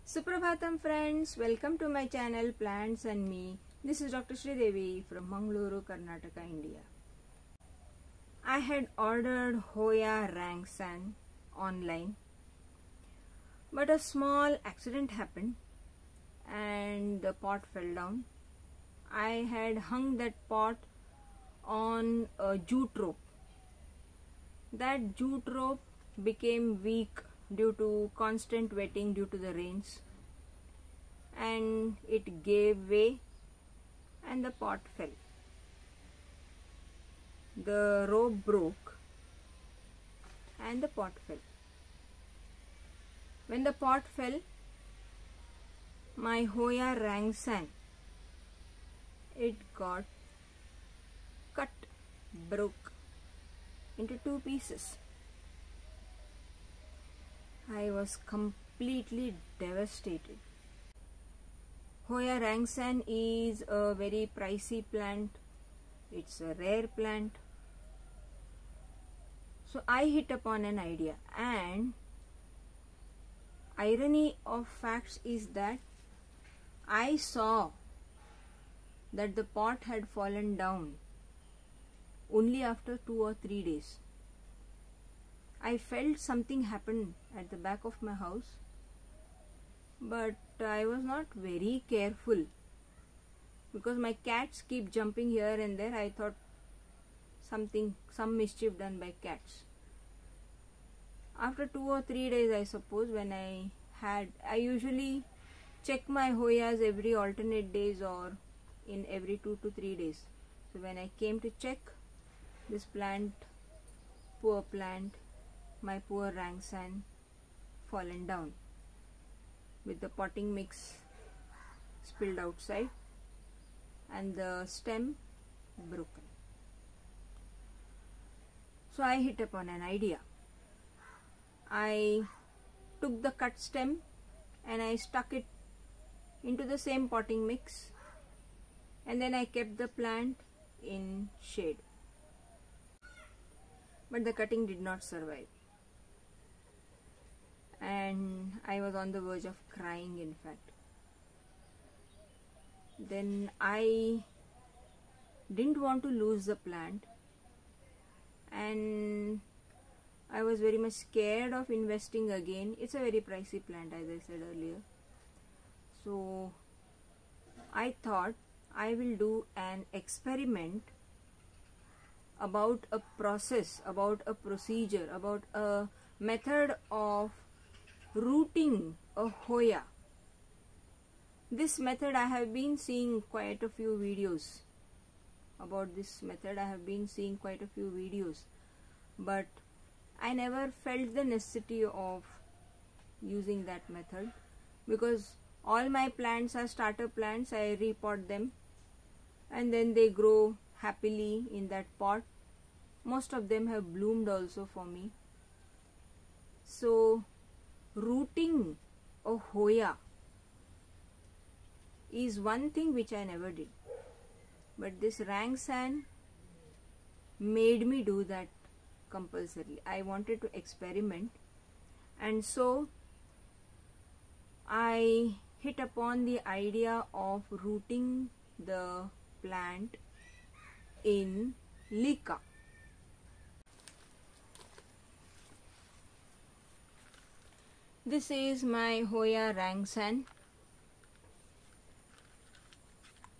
Suprabhatam friends, welcome to my channel Plants and Me. This is Dr. Sridevi from Mangaluru, Karnataka, India. I had ordered Hoya rangsan online, but a small accident happened and the pot fell down. I had hung that pot on a jute rope. That jute rope became weak due to constant wetting due to the rains, and it gave way and the pot fell. The rope broke and the pot fell. When the pot fell, my Hoya rangsan, it got cut, broke into two pieces. I was completely devastated. Hoya rangsan is a very pricey plant. It's a rare plant. So I hit upon an idea, and irony of facts is that I saw that the pot had fallen down only after 2 or 3 days. I felt something happened at the back of my house, but I was not very careful because my cats keep jumping here and there. I thought some mischief done by cats. After 2 or 3 days, I suppose, when I usually check my Hoyas every alternate days or in every 2 to 3 days. So when I came to check this plant, poor plant, my poor rangsan, fallen down with the potting mix spilled outside and the stem broken. So I hit upon an idea. I took the cut stem and I stuck it into the same potting mix, and then I kept the plant in shade. But the cutting did not survive, and I was on the verge of crying, in fact. Then I didn't want to lose the plant, and I was very much scared of investing again. It's a very pricey plant, as I said earlier. So I thought I will do an experiment about a process, about a procedure, about a method of rooting a Hoya. This method, I have been seeing quite a few videos about this method. But I never felt the necessity of using that method because all my plants are starter plants. I repot them and then they grow happily in that pot. Most of them have bloomed also for me. So rooting a Hoya is one thing which I never did, but this rangsan made me do that compulsorily. I wanted to experiment, and so I hit upon the idea of rooting the plant in leca. This is my Hoya rangsan.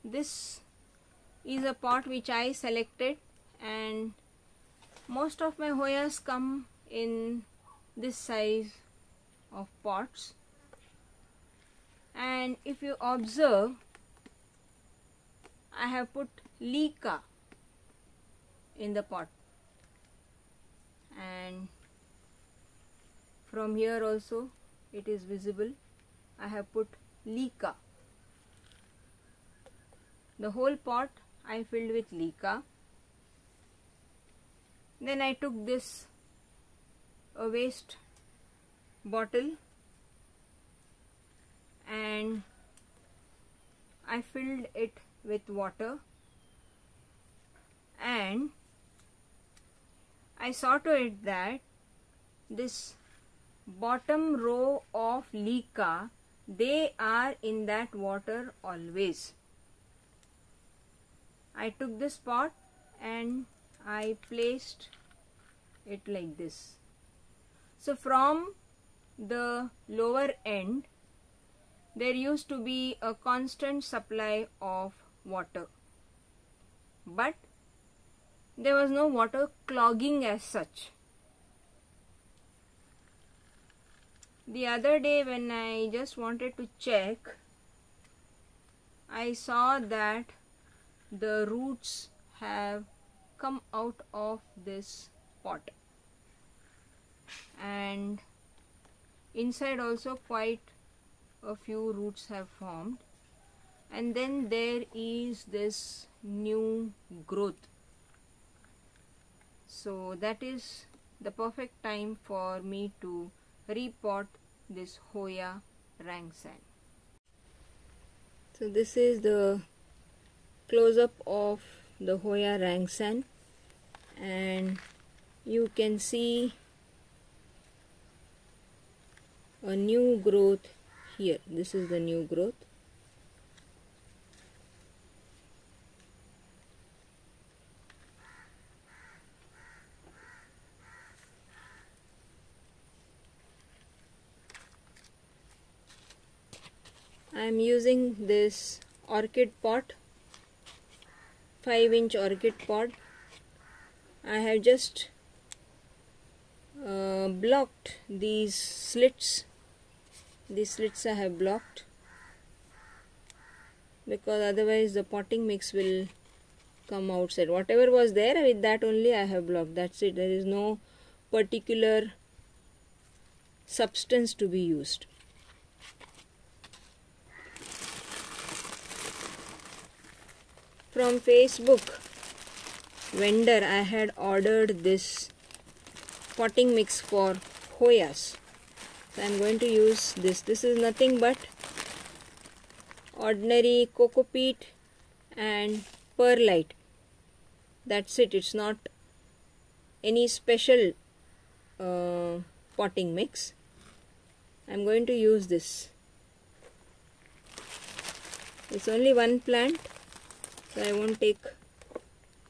This is a pot which I selected, and most of my Hoyas come in this size of pots. And if you observe, I have put leca in the pot, and from here also it is visible. I have put leca. The whole pot I filled with leca. Then I took a waste bottle and I filled it with water, and I saw to it that this bottom row of leca they are in that water always. I took this pot and I placed it like this. So from the lower end there used to be a constant supply of water, but there was no water clogging as such. The other day when I just wanted to check, I saw that the roots have come out of this pot, and inside also quite a few roots have formed, and then there is this new growth. So that is the perfect time for me to repot this Hoya rangsan. So this is the close-up of the Hoya rangsan, and you can see a new growth here. This is the new growth. I am using this orchid pot, 5-inch orchid pot. I have just blocked these slits. These slits I have blocked because otherwise the potting mix will come outside. Whatever was there, with that only I have blocked. That's it. There is no particular substance to be used. From Facebook vendor I had ordered this potting mix for Hoyas. So I am going to use this. This is nothing but ordinary coco peat and perlite. That's it. It's not any special potting mix. I am going to use this. It's only one plant, so I won't take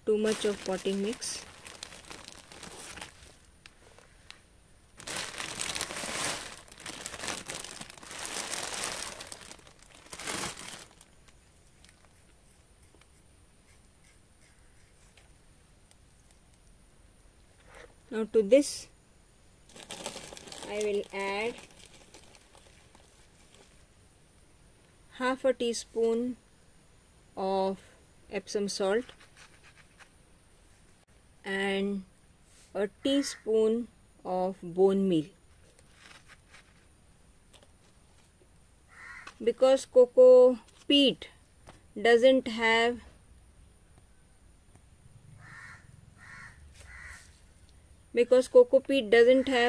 too much of potting mix. Now to this I will add half a teaspoon of Epsom salt and a teaspoon of bone meal. Because coco peat doesn't have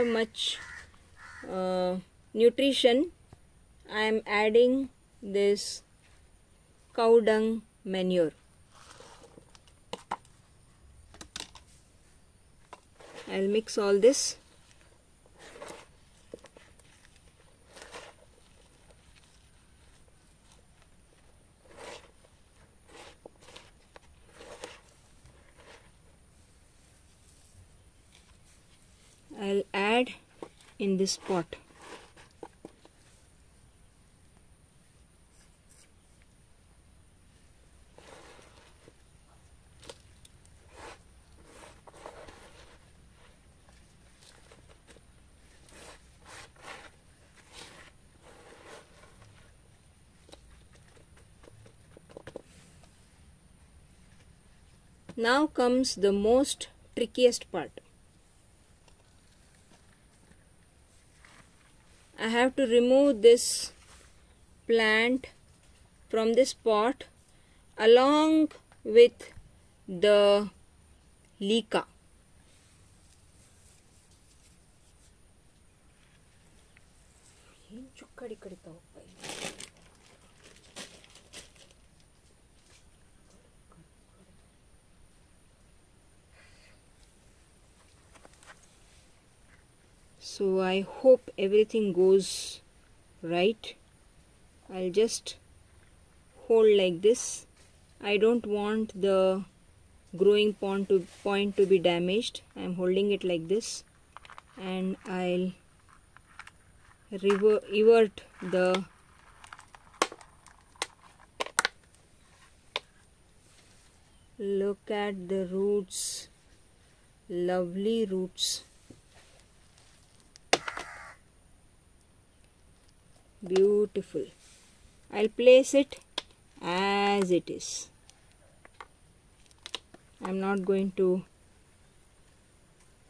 much nutrition, I am adding this cow dung manure. I'll mix all this. I'll add in this pot. Now comes the most trickiest part. I have to remove this plant from this pot along with the leca. So I hope everything goes right. I'll just hold like this. I don't want the growing point to be damaged. I'm holding it like this, and I'll invert the look at the roots, lovely roots, beautiful. I'll place it as it is. I'm not going to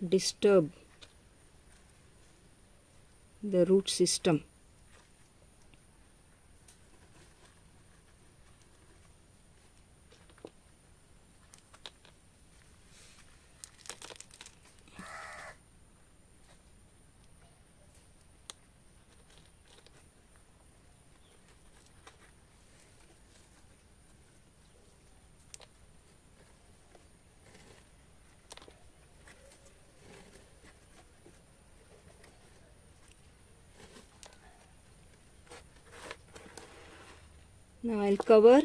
disturb the root system. Now I'll cover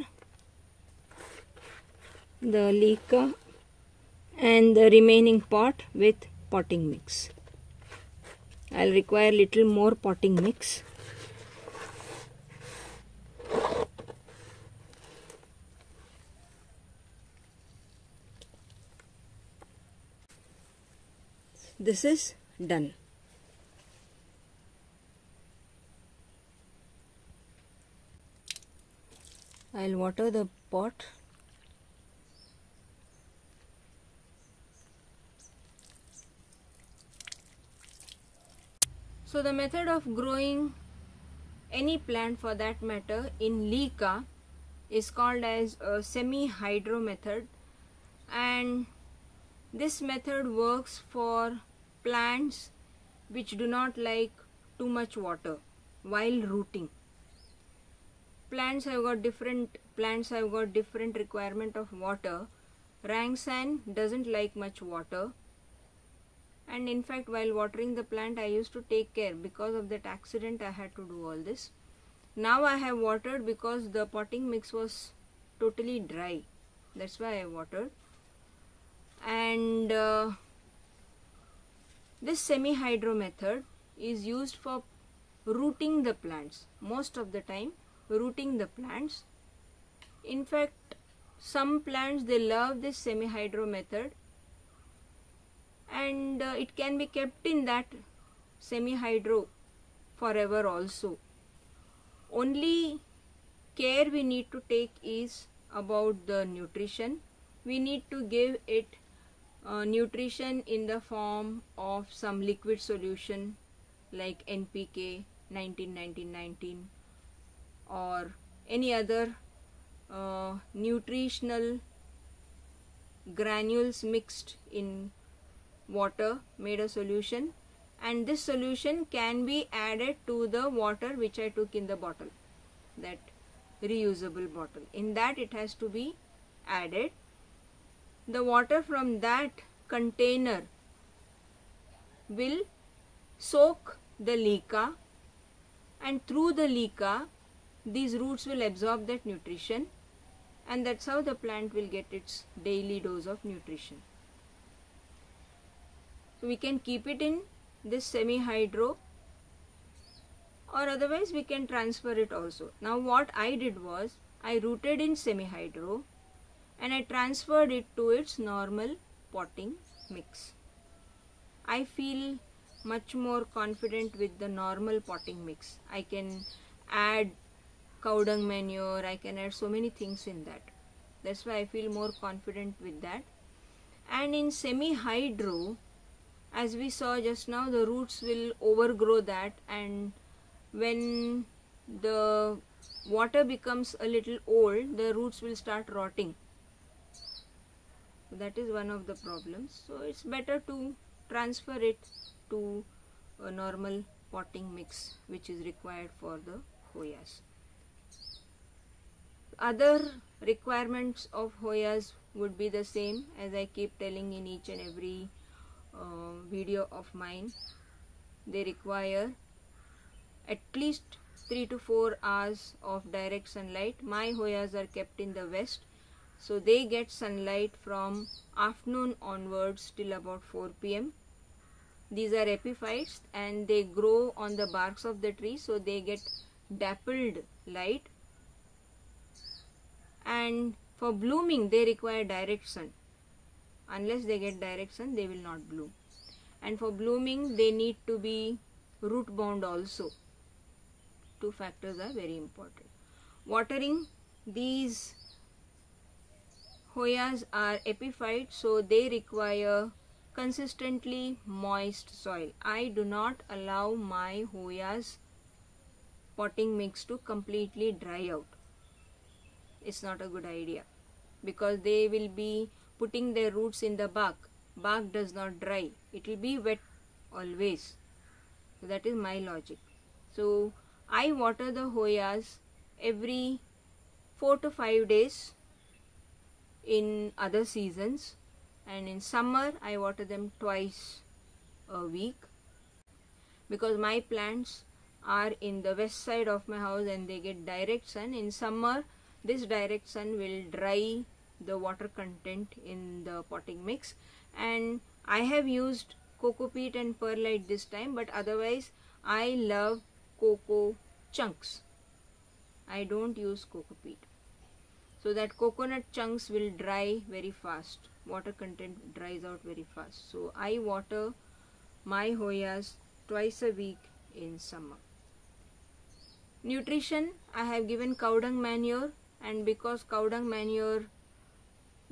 the leca and the remaining pot with potting mix. I'll require little more potting mix. This is done. I'll water the pot. So the method of growing any plant for that matter in leca is called as a semi-hydro method, and this method works for plants which do not like too much water while rooting. Plants have got different requirement of water. Rangsan doesn't like much water, and in fact while watering the plant I used to take care. Because of that accident I had to do all this. Now I have watered because the potting mix was totally dry. That's why I watered. And this semi-hydro method is used for rooting the plants. Most of the time rooting the plants. In fact, some plants they love this semi-hydro method, and it can be kept in that semi-hydro forever also. Only care we need to take is about the nutrition. We need to give it nutrition in the form of some liquid solution like NPK 19-19-19 or any other nutritional granules mixed in water, made a solution, and this solution can be added to the water which I took in the bottle, that reusable bottle. In that it has to be added. The water from that container will soak the leca, and through the leca these roots will absorb that nutrition, and that's how the plant will get its daily dose of nutrition. So we can keep it in this semi-hydro, or otherwise we can transfer it also. Now what I did was I rooted in semi-hydro and I transferred it to its normal potting mix. I feel much more confident with the normal potting mix. I can add cow dung manure, I can add so many things in that. That's why I feel more confident with that. And in semi-hydro, as we saw just now, the roots will overgrow that, and when the water becomes a little old, the roots will start rotting. So that is one of the problems. So it's better to transfer it to a normal potting mix which is required for the Hoyas. Other requirements of Hoyas would be the same as I keep telling in each and every video of mine. They require at least 3 to 4 hours of direct sunlight. My Hoyas are kept in the west, so they get sunlight from afternoon onwards till about 4 p.m. These are epiphytes and they grow on the barks of the tree, so they get dappled light. And for blooming they require direct sun. Unless they get direct sun, they will not bloom. And for blooming they need to be root bound also. Two factors are very important. Watering, these Hoyas are epiphytes, so they require consistently moist soil. I do not allow my Hoyas potting mix to completely dry out. It's not a good idea because they will be putting their roots in the bark. Bark does not dry. It will be wet always. So that is my logic. So I water the Hoyas every 4 to 5 days in other seasons, and in summer I water them twice a week because my plants are in the west side of my house and they get direct sun. In summer this direct sun will dry the water content in the potting mix, and I have used coco peat and perlite this time, but otherwise I love cocoa chunks. I don't use coco peat, so that coconut chunks will dry very fast. Water content dries out very fast. So I water my Hoyas twice a week in summer. Nutrition, I have given cow dung manure, and because cow dung manure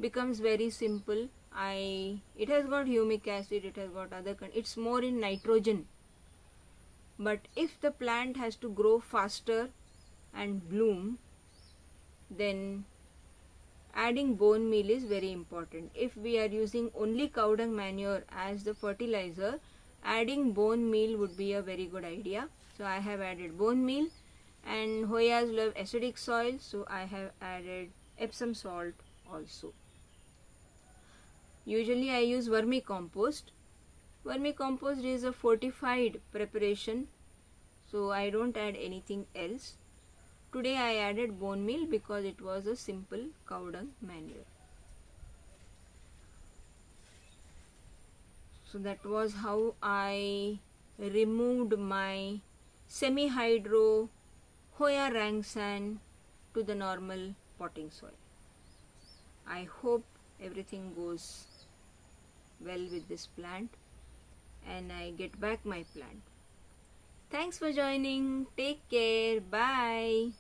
becomes very simple, it has got humic acid, it has got other, it's more in nitrogen. But if the plant has to grow faster and bloom, then adding bone meal is very important. If we are using only cow dung manure as the fertilizer, adding bone meal would be a very good idea. So I have added bone meal, and Hoyas love acidic soil, so I have added Epsom salt also. Usually I use vermicompost. Vermicompost is a fortified preparation, so I don't add anything else. Today I added bone meal because it was a simple cow dung manure. So that was how I removed my Semihydro Hoya rangsan to the normal potting soil. I hope everything goes well with this plant and I get back my plant. Thanks for joining. Take care. Bye.